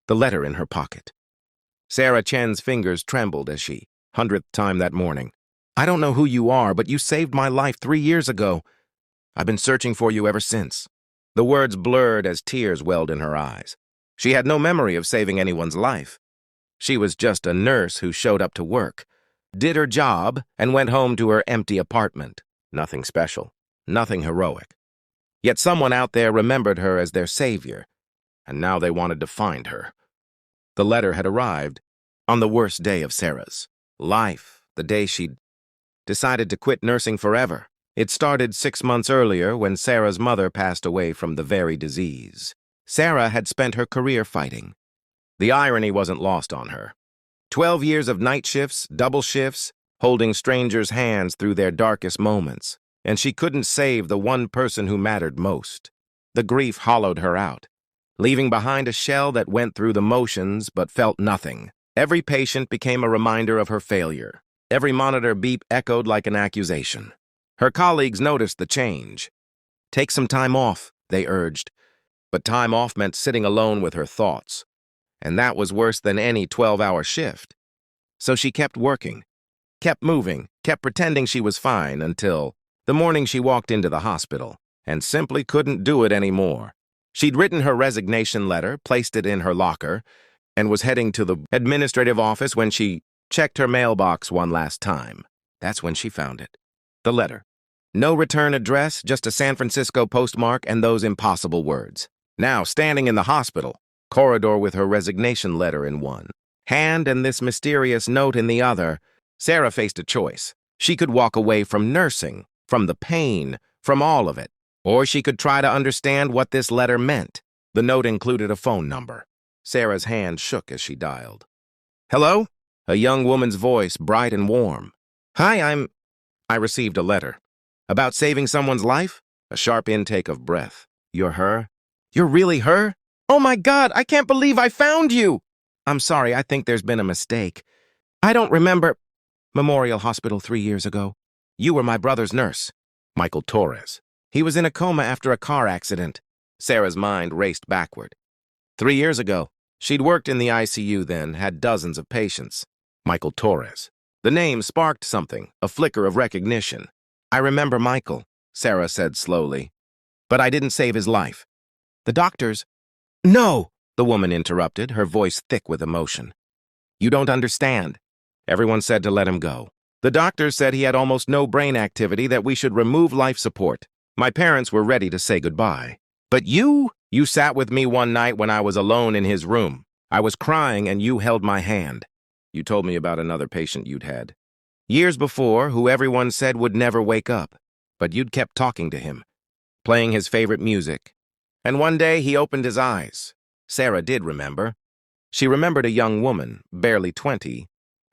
the letter in her pocket. Sarah Chen's fingers trembled as she, 100th time that morning. I don't know who you are, but you saved my life 3 years ago. I've been searching for you ever since. The words blurred as tears welled in her eyes. She had no memory of saving anyone's life. She was just a nurse who showed up to work, did her job, and went home to her empty apartment. Nothing special, nothing heroic. Yet someone out there remembered her as their savior, and now they wanted to find her. The letter had arrived on the worst day of Sarah's life, the day she'd decided to quit nursing forever. It started 6 months earlier when Sarah's mother passed away from the very disease. Sarah had spent her career fighting. The irony wasn't lost on her. 12 years of night shifts, double shifts, holding strangers' hands through their darkest moments, and she couldn't save the one person who mattered most. The grief hollowed her out, leaving behind a shell that went through the motions but felt nothing. Every patient became a reminder of her failure. Every monitor beep echoed like an accusation. Her colleagues noticed the change. Take some time off, they urged. But time off meant sitting alone with her thoughts. And that was worse than any 12-hour shift. So she kept working, kept moving, kept pretending she was fine until the morning she walked into the hospital and simply couldn't do it anymore. She'd written her resignation letter, placed it in her locker, and was heading to the administrative office when she checked her mailbox one last time. That's when she found it. The letter. No return address, just a San Francisco postmark and those impossible words. Now, standing in the hospital corridor with her resignation letter in one hand and this mysterious note in the other, Sarah faced a choice. She could walk away from nursing, from the pain, from all of it. Or she could try to understand what this letter meant. The note included a phone number. Sarah's hand shook as she dialed. Hello? A young woman's voice, bright and warm. Hi, I received a letter. About saving someone's life? A sharp intake of breath. You're her? You're really her? Oh my God, I can't believe I found you! I'm sorry, I think there's been a mistake. I don't remember. Memorial Hospital 3 years ago. You were my brother's nurse. Michael Torres. He was in a coma after a car accident. Sarah's mind raced backward. 3 years ago. She'd worked in the ICU then, had dozens of patients. Michael Torres. The name sparked something, a flicker of recognition. I remember Michael, Sarah said slowly. But I didn't save his life. The doctors... No, the woman interrupted, her voice thick with emotion. You don't understand. Everyone said to let him go. The doctors said he had almost no brain activity, that we should remove life support. My parents were ready to say goodbye. But you sat with me one night when I was alone in his room. I was crying and you held my hand. You told me about another patient you'd had. Years before, who everyone said would never wake up. But you'd kept talking to him, playing his favorite music. And one day he opened his eyes. Sarah did remember. She remembered a young woman, barely 20,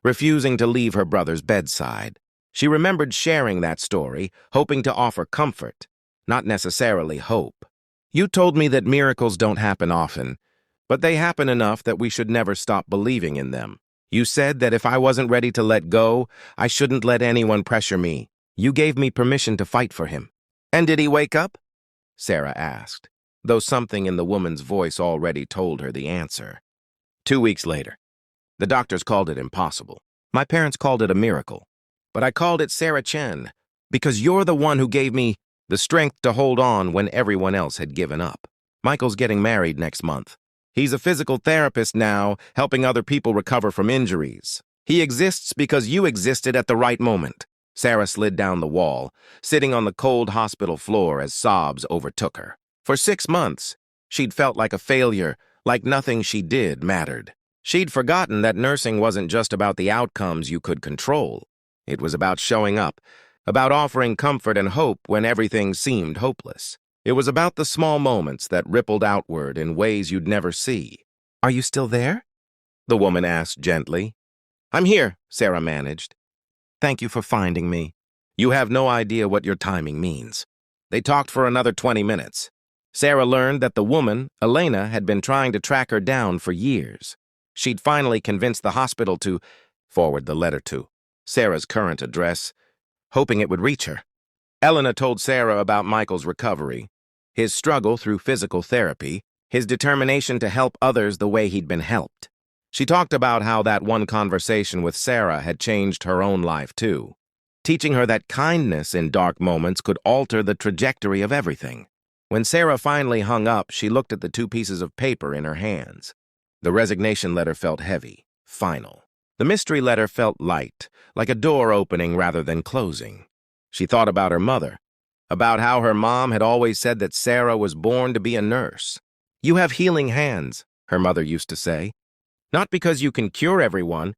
refusing to leave her brother's bedside. She remembered sharing that story, hoping to offer comfort, not necessarily hope. You told me that miracles don't happen often, but they happen enough that we should never stop believing in them. You said that if I wasn't ready to let go, I shouldn't let anyone pressure me. You gave me permission to fight for him. And did he wake up? Sarah asked, though something in the woman's voice already told her the answer. 2 weeks later. The doctors called it impossible. My parents called it a miracle. But I called it Sarah Chen, because you're the one who gave me the strength to hold on when everyone else had given up. Michael's getting married next month. He's a physical therapist now, helping other people recover from injuries. He exists because you existed at the right moment. Sarah slid down the wall, sitting on the cold hospital floor as sobs overtook her. For 6 months, she'd felt like a failure, like nothing she did mattered. She'd forgotten that nursing wasn't just about the outcomes you could control. It was about showing up, about offering comfort and hope when everything seemed hopeless. It was about the small moments that rippled outward in ways you'd never see. Are you still there? The woman asked gently. I'm here, Sarah managed. Thank you for finding me. You have no idea what your timing means. They talked for another 20 minutes. Sarah learned that the woman, Elena, had been trying to track her down for years. She'd finally convinced the hospital to forward the letter to Sarah's current address, hoping it would reach her. Elena told Sarah about Michael's recovery, his struggle through physical therapy, his determination to help others the way he'd been helped. She talked about how that one conversation with Sarah had changed her own life, too, teaching her that kindness in dark moments could alter the trajectory of everything. When Sarah finally hung up, she looked at the 2 pieces of paper in her hands. The resignation letter felt heavy, final. The mystery letter felt light, like a door opening rather than closing. She thought about her mother, about how her mom had always said that Sarah was born to be a nurse. "You have healing hands," her mother used to say. "Not because you can cure everyone,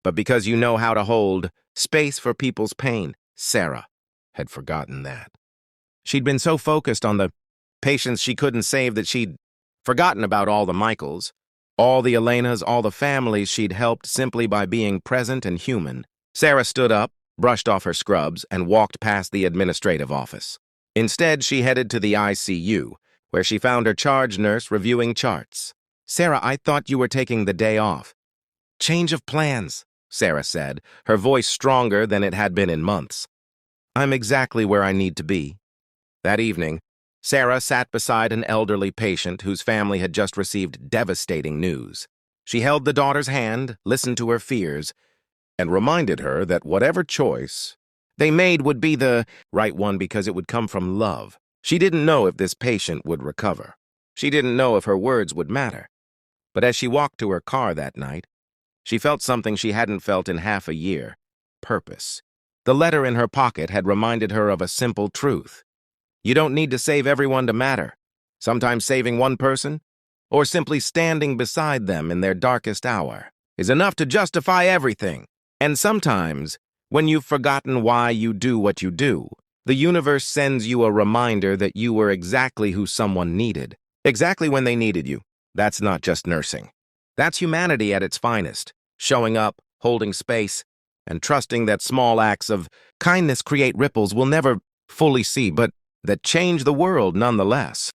but because you know how to hold space for people's pain." Sarah had forgotten that. She'd been so focused on the patients she couldn't save that she'd forgotten about all the Michaels, all the Elenas, all the families she'd helped simply by being present and human. Sarah stood up, brushed off her scrubs, and walked past the administrative office. Instead, she headed to the ICU, where she found her charge nurse reviewing charts. "Sarah, I thought you were taking the day off." "Change of plans," Sarah said, her voice stronger than it had been in months. "I'm exactly where I need to be." That evening, Sarah sat beside an elderly patient whose family had just received devastating news. She held the daughter's hand, listened to her fears, and reminded her that whatever choice they made would be the right one because it would come from love. She didn't know if this patient would recover. She didn't know if her words would matter. But as she walked to her car that night, she felt something she hadn't felt in half a year: purpose. The letter in her pocket had reminded her of a simple truth. You don't need to save everyone to matter. Sometimes saving one person, or simply standing beside them in their darkest hour, is enough to justify everything. And sometimes, when you've forgotten why you do what you do, the universe sends you a reminder that you were exactly who someone needed, exactly when they needed you. That's not just nursing. That's humanity at its finest, showing up, holding space, and trusting that small acts of kindness create ripples we'll never fully see, but that change the world nonetheless.